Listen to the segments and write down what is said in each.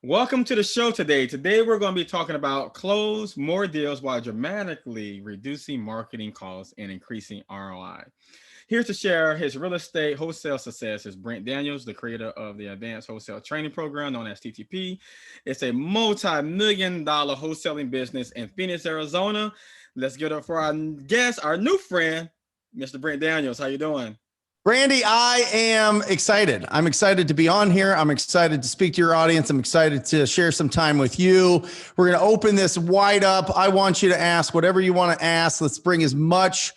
Welcome to the show today. Today, we're going to be talking about close more deals while dramatically reducing marketing costs and increasing ROI. Here to share his real estate wholesale success is Brent Daniels, the creator of the Advanced Wholesale Training Program known as TTP. It's a multi-million-dollar wholesaling business in Phoenix, Arizona. Let's get up for our guest, our new friend, Mr. Brent Daniels. How you doing? Brandy, I am excited. I'm excited to be on here. I'm excited to speak to your audience. I'm excited to share some time with you. We're going to open this wide up. I want you to ask whatever you want to ask. Let's bring as much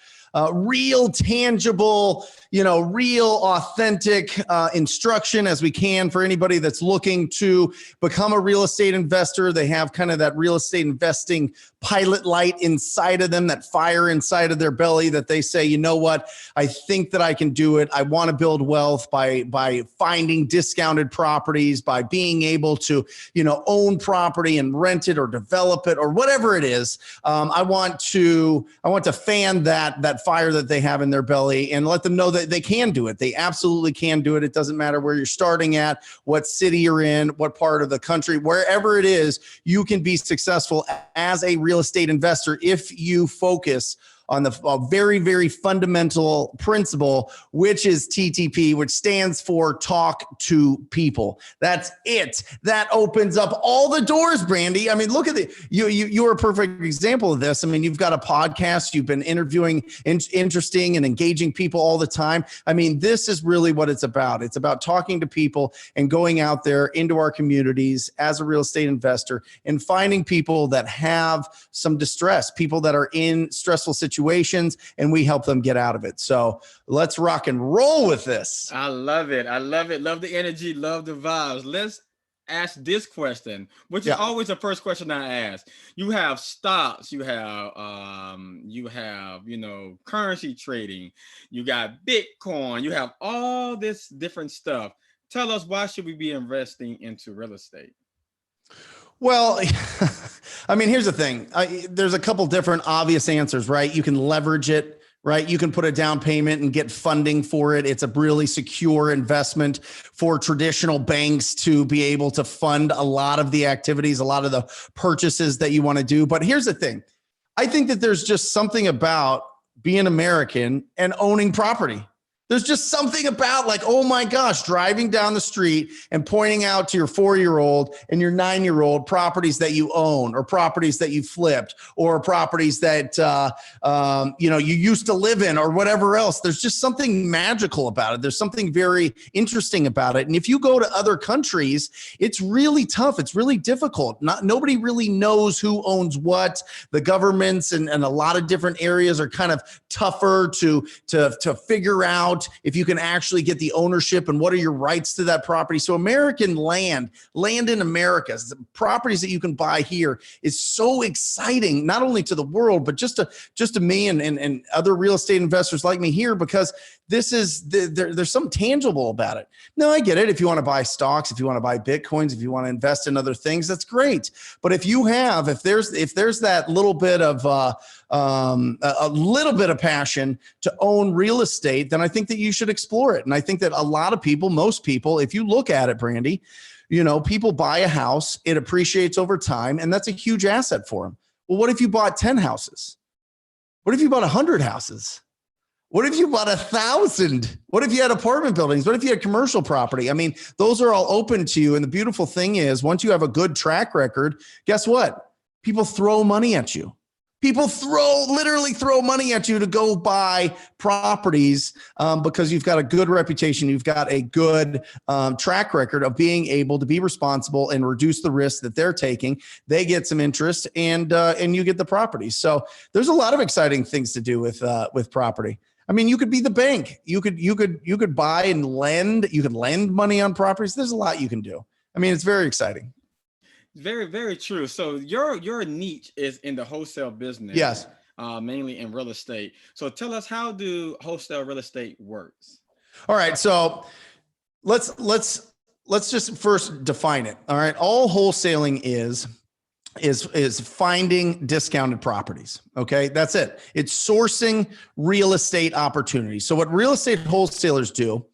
real, tangible, real, authentic instruction as we can for anybody that's looking to become a real estate investor. They have kind of that real estate investing pilot light inside of them, that fire inside of their belly that they say, you know what, I think that I can do it. I want to build wealth by finding discounted properties, by being able to, own property and rent it or develop it or whatever it is. I want to fan that fire that they have in their belly and let them know that they can do it. They absolutely can do it. It doesn't matter where you're starting at, what city you're in, what part of the country, wherever it is, you can be successful as a real estate investor if you focus on the very, very fundamental principle, which is TTP, which stands for talk to people. That's it. That opens up all the doors, Brandy. I mean, look at you're a perfect example of this. I mean, you've got a podcast, you've been interviewing interesting and engaging people all the time. I mean, this is really what it's about. It's about talking to people and going out there into our communities as a real estate investor and finding people that have some distress, people that are in stressful situations, and we help them get out of it. So let's rock and roll with this. I love it. I love it. Love the energy. Love the vibes. Let's ask this question, which is always the first question I ask. You have stocks, you have currency trading, you got Bitcoin, you have all this different stuff. Tell us, why should we be investing into real estate? Well, I mean, here's the thing. There's a couple different obvious answers, right? You can leverage it, right? You can put a down payment and get funding for it. It's a really secure investment for traditional banks to be able to fund a lot of the activities, a lot of the purchases that you want to do. But here's the thing. I think that there's just something about being American and owning property. There's just something about like, oh my gosh, driving down the street and pointing out to your 4-year-old and your 9-year-old properties that you own or properties that you flipped or properties that, you used to live in or whatever else. There's just something magical about it. There's something very interesting about it. And if you go to other countries, it's really tough. It's really difficult. Nobody really knows who owns what. The governments and a lot of different areas are kind of tougher to figure out if you can actually get the ownership and what are your rights to that property. So American land in America, the properties that you can buy here is so exciting, not only to the world, but just to me and other real estate investors like me here, because there's something tangible about it. Now, I get it. If you want to buy stocks, if you want to buy Bitcoins, if you want to invest in other things, that's great. But if there's that little bit of a little bit of passion to own real estate, then I think that you should explore it. And I think that a lot of people, most people, if you look at it, Brandy, people buy a house, it appreciates over time, and that's a huge asset for them. Well, what if you bought 10 houses? What if you bought 100 houses? What if you bought 1,000? What if you had apartment buildings? What if you had commercial property? I mean, those are all open to you. And the beautiful thing is, once you have a good track record, guess what? People throw money at you. People literally throw money at you to go buy properties because you've got a good reputation. You've got a good track record of being able to be responsible and reduce the risk that they're taking. They get some interest and you get the property. So there's a lot of exciting things to do with property. I mean, you could be the bank. You could buy and lend. You could lend money on properties. There's a lot you can do. I mean, it's very exciting. Very, very true. So your niche is in the wholesale business. Yes. Mainly in real estate. So tell us, how do wholesale real estate works? All right. So let's just first define it. All right. All wholesaling is finding discounted properties. Okay. That's it. It's sourcing real estate opportunities. So what real estate wholesalers do,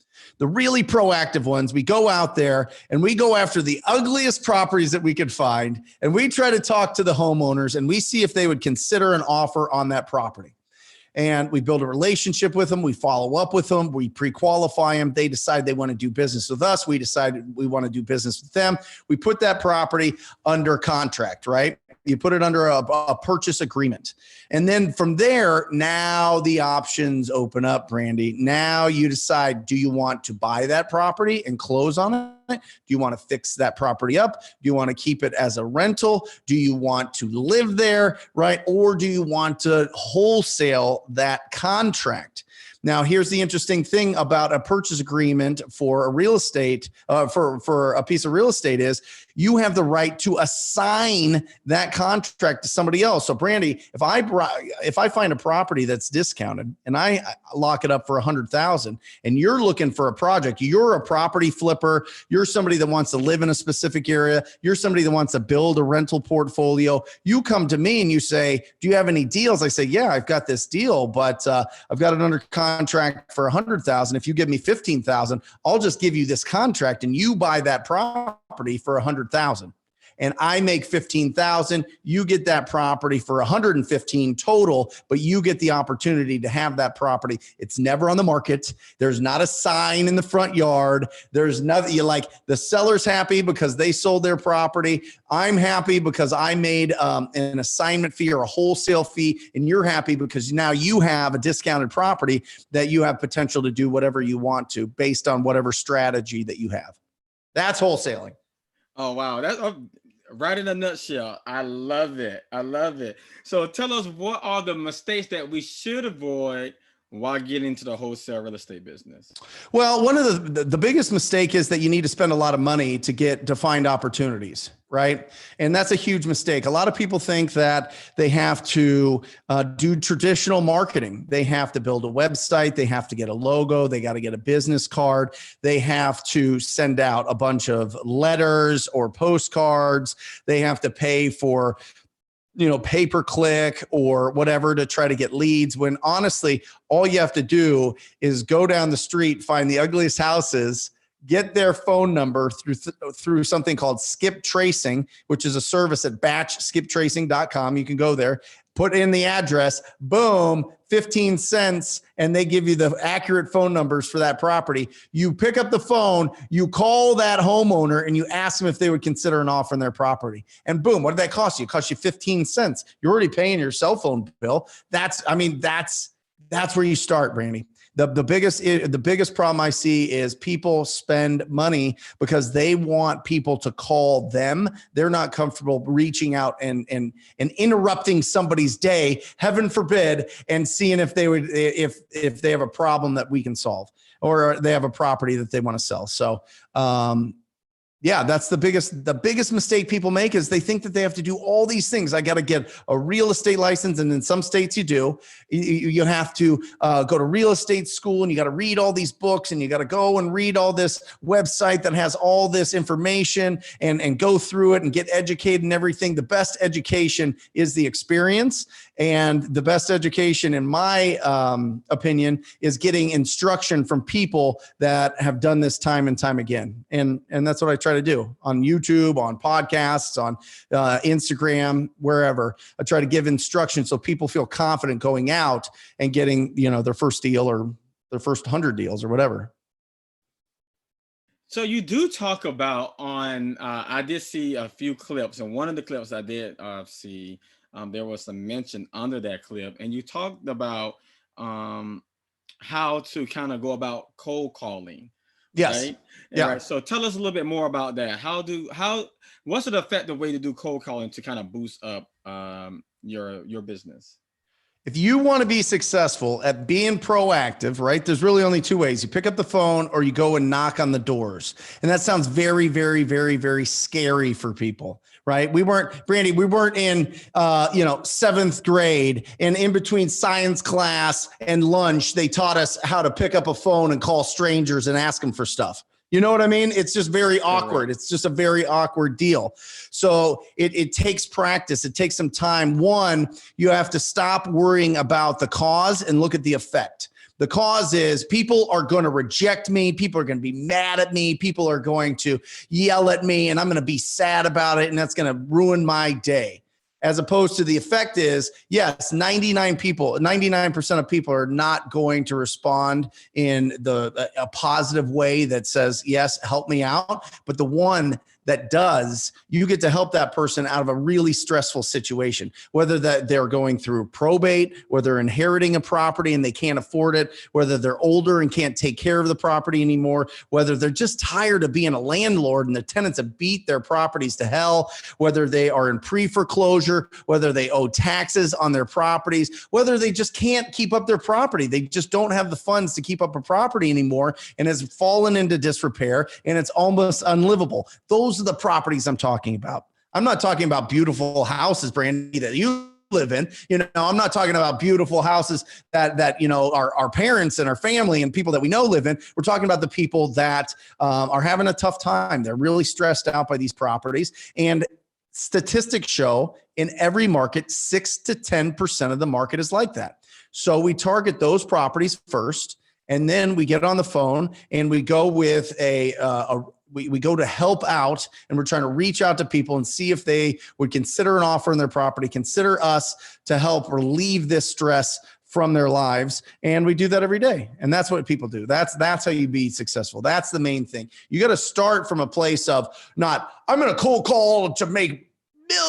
the really proactive ones, we go out there and we go after the ugliest properties that we could find. And we try to talk to the homeowners and we see if they would consider an offer on that property. And we build a relationship with them. We follow up with them. We pre-qualify them. They decide they want to do business with us. We decide we want to do business with them. We put that property under contract, right? You put it under a purchase agreement. And then from there, now the options open up, Brandy. Now you decide, do you want to buy that property and close on it? Do you want to fix that property up? Do you want to keep it as a rental? Do you want to live there, right? Or do you want to wholesale that contract? Now, here's the interesting thing about a purchase agreement for a real estate, for a piece of real estate is you have the right to assign that contract to somebody else. So Brandy, if I find a property that's discounted and I lock it up for $100,000 and you're looking for a project, you're a property flipper, you're somebody that wants to live in a specific area, you're somebody that wants to build a rental portfolio, you come to me and you say, do you have any deals? I say, yeah, I've got this deal, but I've got it under contract for $100,000. If you give me $15,000, I'll just give you this contract and you buy that property for $100,000. And I make $15,000. You get that property for $115,000 total, but you get the opportunity to have that property. It's never on the market. There's not a sign in the front yard. There's nothing. You like the seller's happy because they sold their property. I'm happy because I made an assignment fee or a wholesale fee, and you're happy because now you have a discounted property that you have potential to do whatever you want to based on whatever strategy that you have. That's wholesaling. Oh, wow. That's right in a nutshell. I love it. I love it. So tell us, what are the mistakes that we should avoid while getting into the wholesale real estate business? Well, one of the biggest mistake is that you need to spend a lot of money to find opportunities, right? And that's a huge mistake. A lot of people think that they have to do traditional marketing. They have to build a website. They have to get a logo. They got to get a business card. They have to send out a bunch of letters or postcards. They have to pay for pay-per-click or whatever to try to get leads, when honestly, all you have to do is go down the street, find the ugliest houses, get their phone number through something called skip tracing, which is a service at batchskiptracing.com. You can go there, put in the address, boom, 15 cents, and they give you the accurate phone numbers for that property. You pick up the phone, you call that homeowner, and you ask them if they would consider an offer on their property. And boom, what did that cost you? It cost you 15 cents. You're already paying your cell phone bill. That's where you start, Brandy. The biggest problem I see is people spend money because they want people to call them. They're not comfortable reaching out and interrupting somebody's day, heaven forbid, and seeing if they have a problem that we can solve, or they have a property that they want to sell. So, yeah, that's the biggest mistake people make, is they think that they have to do all these things. I got to get a real estate license. And in some states you do. You have to go to real estate school, and you got to read all these books, and you got to go and read all this website that has all this information and go through it and get educated and everything. The best education is the experience. And the best education, in my opinion, is getting instruction from people that have done this time and time again. And that's what I try to do on YouTube, on podcasts, on Instagram, wherever. I try to give instruction so people feel confident going out and getting, their first deal or their first 100 deals or whatever. So you do talk about I did see a few clips, and one of the clips I did see, there was some mention under that clip, and you talked about how to kind of go about cold calling. Yes. Right? Yeah. Right. So tell us a little bit more about that. What's an effective way to do cold calling to kind of boost up your business? If you want to be successful at being proactive, right, there's really only two ways. You pick up the phone or you go and knock on the doors. And that sounds very, very, very, very scary for people, right? Brandy, we weren't in, seventh grade, and in between science class and lunch, they taught us how to pick up a phone and call strangers and ask them for stuff. You know what I mean? It's just very awkward. It's just a very awkward deal. So it takes practice. It takes some time. One, you have to stop worrying about the cause and look at the effect. The cause is people are going to reject me. People are going to be mad at me. People are going to yell at me, and I'm going to be sad about it. And that's going to ruin my day. As opposed to the effect is, yes, 99% of people are not going to respond in a positive way that says, yes, help me out. But the one that does, you get to help that person out of a really stressful situation, whether that they're going through probate, whether they're inheriting a property and they can't afford it, whether they're older and can't take care of the property anymore, whether they're just tired of being a landlord and the tenants have beat their properties to hell, whether they are in pre-foreclosure, whether they owe taxes on their properties, whether they just can't keep up their property. They just don't have the funds to keep up a property anymore and has fallen into disrepair and it's almost unlivable. Those are the properties I'm talking about. I'm not talking about beautiful houses, Brandy, that you live in. I'm not talking about beautiful houses that our parents and our family and people that we know live in. We're talking about the people that are having a tough time. They're really stressed out by these properties. And statistics show in every market, 6 to 10% of the market is like that. So we target those properties first, and then we get on the phone and we go with we go to help out, and we're trying to reach out to people and see if they would consider an offer on their property, consider us to help relieve this stress from their lives. And we do that every day. And that's what people do. That's how you be successful. That's the main thing. You got to start from a place of not, I'm going to cold call to make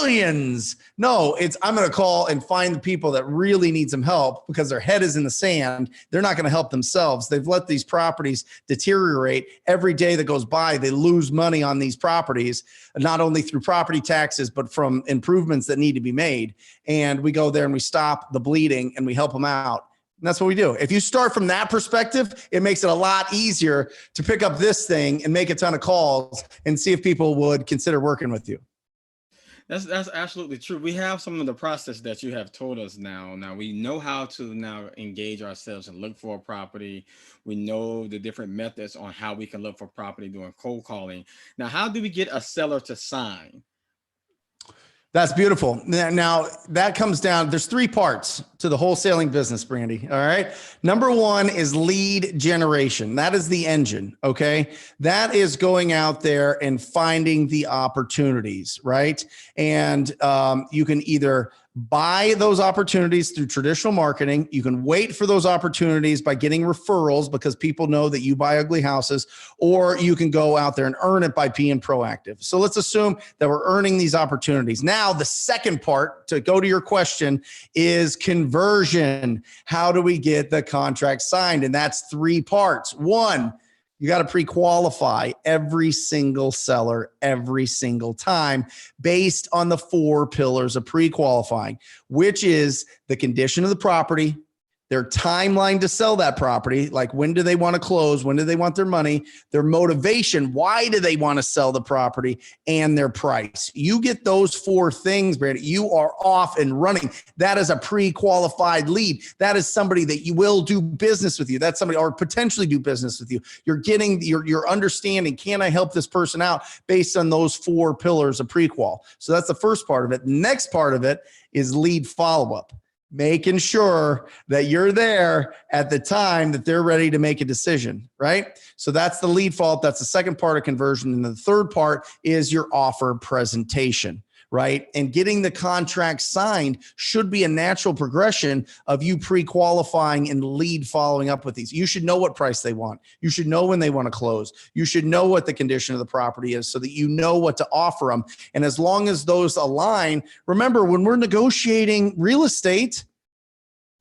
millions. No, it's I'm going to call and find the people that really need some help because their head is in the sand. They're not going to help themselves. They've let these properties deteriorate. Every day that goes by, they lose money on these properties, not only through property taxes, but from improvements that need to be made. And we go there and we stop the bleeding and we help them out. And that's what we do. If you start from that perspective, it makes it a lot easier to pick up this thing and make a ton of calls and see if people would consider working with you. That's absolutely true. We have some of the process that you have told us now. Now we know how to now engage ourselves and look for a property. We know the different methods on how we can look for property doing cold calling. Now, how do we get a seller to sign? That's beautiful. Now that comes down, there's 3 parts to the wholesaling business, Brandy. All right. Number 1 is lead generation. That is the engine. Okay. That is going out there and finding the opportunities, right? And you can either buy those opportunities through traditional marketing. You can wait for those opportunities by getting referrals because people know that you buy ugly houses, or you can go out there and earn it by being proactive. So let's assume that we're earning these opportunities. Now, the second part, to go to your question, is conversion. How do we get the contract signed? And that's 3 parts. 1, you got to pre-qualify every single seller every single time based on the 4 pillars of pre-qualifying, which is the condition of the property, their timeline to sell that property, like when do they want to close, when do they want their money, their motivation, why do they want to sell the property, and their price. You get those 4 things, Brandon, you are off and running. That is a pre-qualified lead. That is somebody that you will do business with you. That's somebody, or potentially do business with you. You're getting your understanding. Can I help this person out based on those 4 pillars of pre-qual? So that's the first part of it. The next part of it is lead follow-up. Making sure that you're there at the time that they're ready to make a decision, right? So that's the lead follow-up. That's the second part of conversion. And the third part is your offer presentation, right? And getting the contract signed should be a natural progression of you pre-qualifying and lead following up with these. You should know what price they want. You should know when they want to close. You should know what the condition of the property is so that you know what to offer them. And as long as those align, remember, when we're negotiating real estate,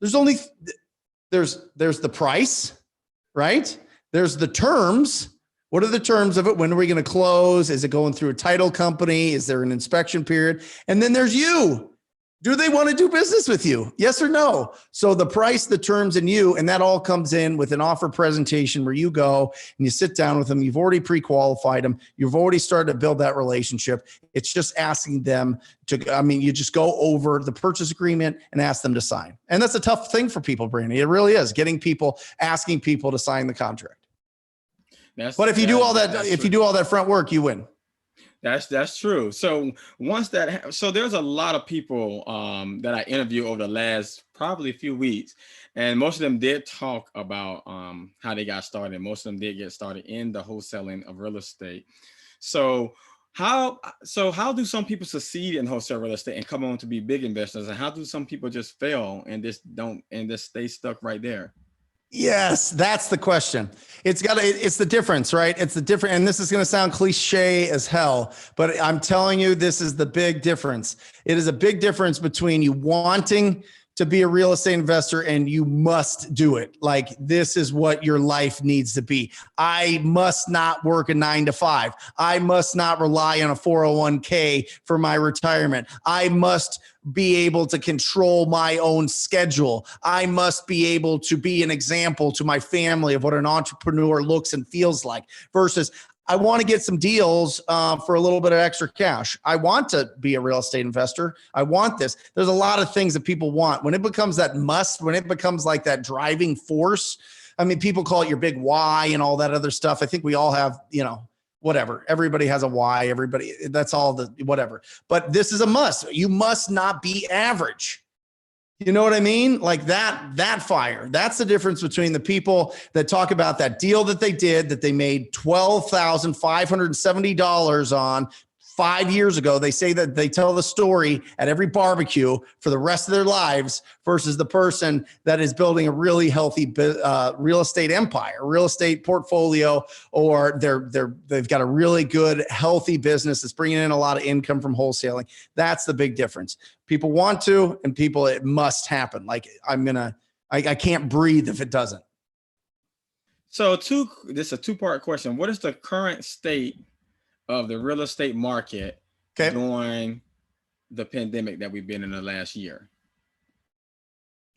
there's the price, right? There's the terms. What are the terms of it? When are we going to close? Is it going through a title company? Is there an inspection period? And then there's you. Do they want to do business with you? Yes or no? So the price, the terms, and you, and that all comes in with an offer presentation where you go and you sit down with them. You've already pre-qualified them. You've already started to build that relationship. It's just asking them to, you just go over the purchase agreement and ask them to sign. And that's a tough thing for people, Brandy. It really is, asking people to sign the contract. But if you do all that front work, you win. That's true. So so there's a lot of people that I interview over the last probably few weeks And most of them did talk about how they got started. Most of them did get started in the wholesaling of real estate. So how do some people succeed in wholesale real estate and come on to be big investors, and how do some people just fail and just stay stuck right there? Yes, that's the question. It's the difference, right? It's the different, and this is going to sound cliche as hell, but I'm telling you, this is the big difference. It is a big difference between you wanting to be a real estate investor and you must do it. Like, this is what your life needs to be. I must not work a 9 to 5. I must not rely on a 401k for my retirement. I must be able to control my own schedule. I must be able to be an example to my family of what an entrepreneur looks and feels like, versus I want to get some deals for a little bit of extra cash. I want to be a real estate investor. I want this. There's a lot of things that people want. When it becomes that must, when it becomes like that driving force, I mean, people call it your big why and all that other stuff. I think we all have, whatever. Everybody has a why. Everybody, that's all the whatever. But this is a must. You must not be average. You know what I mean? Like that fire. That's the difference between the people that talk about that deal that they did, that they made $12,570 on 5 years ago. They say that they tell the story at every barbecue for the rest of their lives, versus the person that is building a really healthy real estate empire, real estate portfolio, or they've got a really good, healthy business that's bringing in a lot of income from wholesaling. That's the big difference. People want to, and people, it must happen. Like, I can't breathe if it doesn't. So this is a two-part question. What is the current state of the real estate market during the pandemic that we've been in the last year?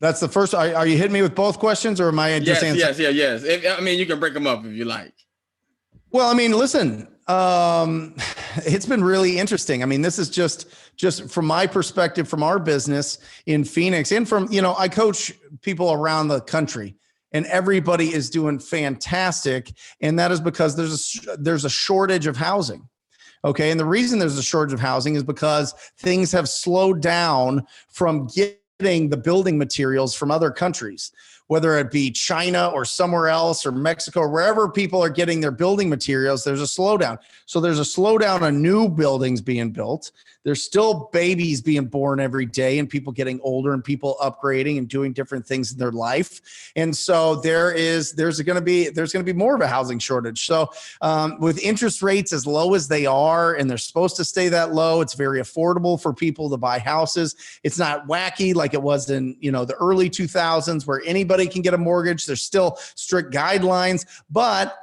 That's the first. Are you hitting me with both questions, or am I just answering? Yes. I mean, you can break them up if you like. Well, I mean, listen, it's been really interesting. I mean, this is just from my perspective, from our business in Phoenix, and from, I coach people around the country, and everybody is doing fantastic. And that is because there's a shortage of housing. Okay. And the reason there's a shortage of housing is because things have slowed down from getting the building materials from other countries, whether it be China or somewhere else, or Mexico, or wherever people are getting their building materials. There's a slowdown. So there's a slowdown on new buildings being built. There's still babies being born every day, and people getting older, and people upgrading and doing different things in their life. And so there's going to be more of a housing shortage. So with interest rates as low as they are, and they're supposed to stay that low, it's very affordable for people to buy houses. It's not wacky like it was in, the early 2000s, where anybody can get a mortgage. There's still strict guidelines, but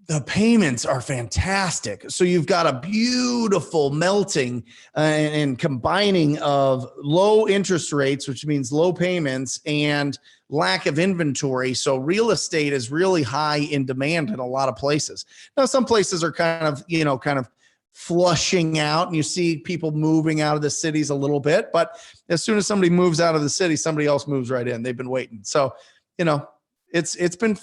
the payments are fantastic. So you've got a beautiful melting and combining of low interest rates, which means low payments, and lack of inventory. So real estate is really high in demand in a lot of places. Now, some places are kind of flushing out, and you see people moving out of the cities a little bit. But as soon as somebody moves out of the city, somebody else moves right in. They've been waiting. So, it's been,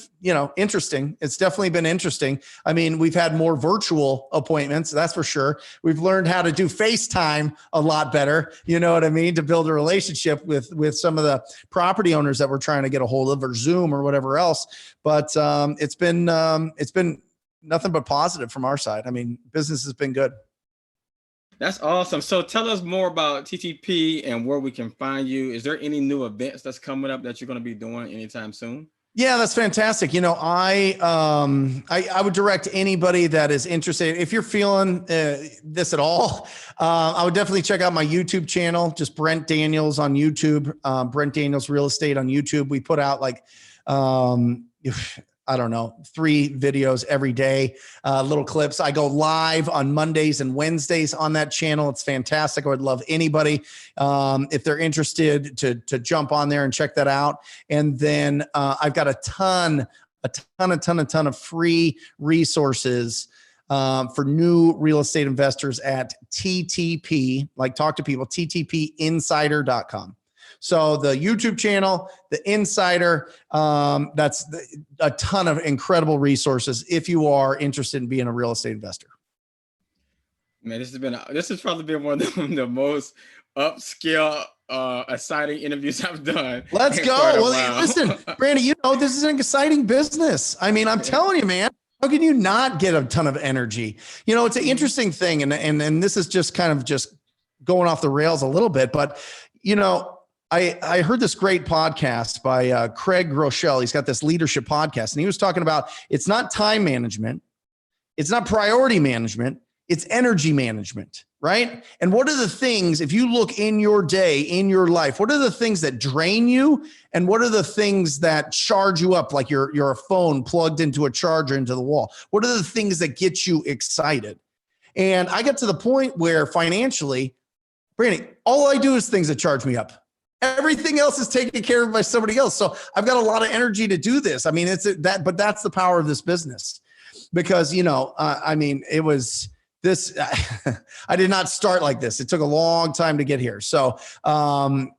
interesting. It's definitely been interesting. I mean, we've had more virtual appointments, that's for sure. We've learned how to do FaceTime a lot better, you know what I mean, to build a relationship with some of the property owners that we're trying to get a hold of, or Zoom or whatever else. But it's been nothing but positive from our side. I mean, business has been good. That's awesome. So tell us more about TTP and where we can find you. Is there any new events that's coming up that you're going to be doing anytime soon? Yeah, that's fantastic. I would direct anybody that is interested. If you're feeling this at all, I would definitely check out my YouTube channel, just Brent Daniels on YouTube, Brent Daniels Real Estate on YouTube. We put out I don't know, 3 videos every day, little clips. I go live on Mondays and Wednesdays on that channel. It's fantastic. I would love anybody, if they're interested, to jump on there and check that out. And then I've got a ton of free resources for new real estate investors at TTP, like talk to people, ttpinsider.com. So the YouTube channel, the Insider, that's a ton of incredible resources if you are interested in being a real estate investor. Man, this has probably been one of the most upscale exciting interviews I've done. Let's in go. quite a Well, while. listen, Brandy, this is an exciting business. I mean, I'm telling you, man, how can you not get a ton of energy? It's an interesting thing. And this is just kind of just going off the rails a little bit, but I heard this great podcast by Craig Groeschel. He's got this leadership podcast, and he was talking about it's not time management, it's not priority management, it's energy management, right? And what are the things, if you look in your day, in your life, what are the things that drain you? And what are the things that charge you up, like you're a phone plugged into a charger into the wall? What are the things that get you excited? And I got to the point where financially, Brandy, all I do is things that charge me up. Everything else is taken care of by somebody else. So I've got a lot of energy to do this. I mean, but that's the power of this business, because, it was this, I did not start like this. It took a long time to get here. So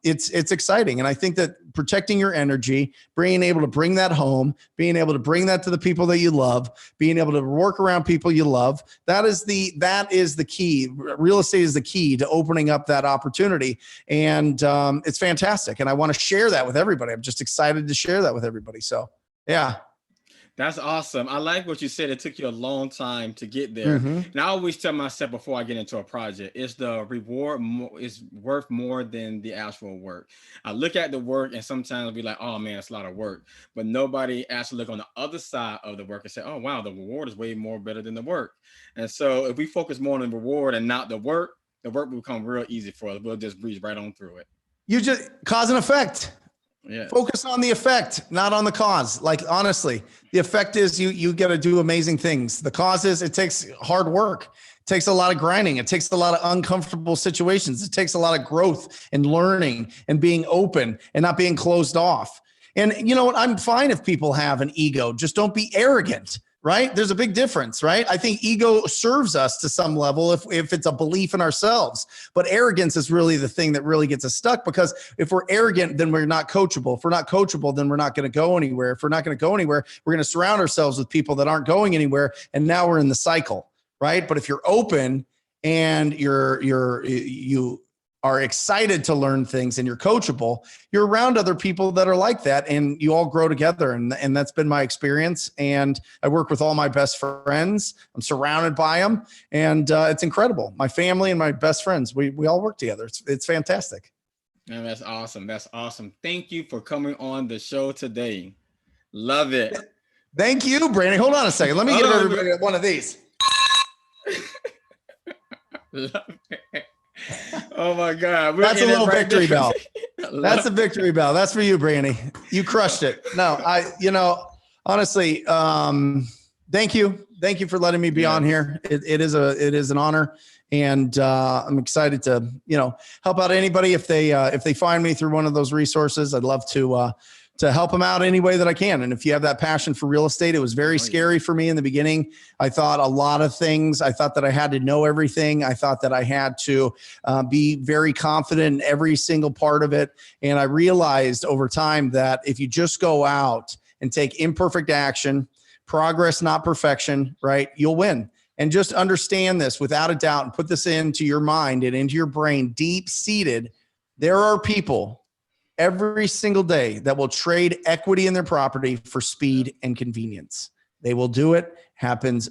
it's exciting. And I think that protecting your energy, being able to bring that home, being able to bring that to the people that you love, being able to work around people you love, that is the key. Real estate is the key to opening up that opportunity. And it's fantastic. And I want to share that with everybody. I'm just excited to share that with everybody. So, yeah. That's awesome. I like what you said. It took you a long time to get there. Mm-hmm. And I always tell myself before I get into a project, it's the reward is worth more than the actual work. I look at the work and sometimes I'll be like, oh man, it's a lot of work. But nobody actually look on the other side of the work and say, oh wow, the reward is way more better than the work. And so if we focus more on the reward and not the work will become real easy for us. We'll just breeze right on through it. You just cause and effect. Yeah. Focus on the effect, not on the cause. Like, honestly, the effect is you got to do amazing things. The cause is it takes hard work. It takes a lot of grinding. It takes a lot of uncomfortable situations. It takes a lot of growth and learning and being open and not being closed off. And you know what? I'm fine if people have an ego. Just don't be arrogant. Right? There's a big difference, right? I think ego serves us to some level if it's a belief in ourselves, but arrogance is really the thing that really gets us stuck, because if we're arrogant, then we're not coachable. If we're not coachable, then we're not going to go anywhere. If we're not going to go anywhere, we're going to surround ourselves with people that aren't going anywhere. And now we're in the cycle, right? But if you're open and you are excited to learn things and you're coachable, you're around other people that are like that, and you all grow together. And that's been my experience. And I work with all my best friends. I'm surrounded by them, and it's incredible. My family and my best friends, we all work together. It's fantastic. Man, that's awesome. That's awesome. Thank you for coming on the show today. Love it. Thank you, Brandon. Hold on a second. Let me give everybody one of these. Love it. Oh my God. That's a little victory bell. That's a victory bell. That's for you, Brandy. You crushed it. No, honestly, thank you. Thank you for letting me be on here. It is an honor. And I'm excited to, help out anybody if they find me through one of those resources. I'd love to help them out any way that I can. And if you have that passion for real estate, it was very scary for me in the beginning. I thought a lot of things. I thought that I had to know everything. I thought that I had to be very confident in every single part of it. And I realized over time that if you just go out and take imperfect action, progress, not perfection, right, you'll win. And just understand this without a doubt and put this into your mind and into your brain, deep seated. There are people every single day that will trade equity in their property for speed and convenience. They will do it. Happens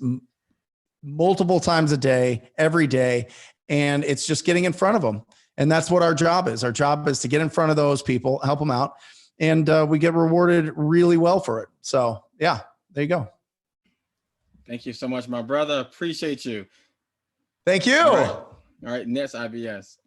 multiple times a day, every day. And it's just getting in front of them. And that's what our job is. Our job is to get in front of those people, help them out. And we get rewarded really well for it. So yeah, there you go. Thank you so much, my brother. Appreciate you. Thank you. All right. Next IBS.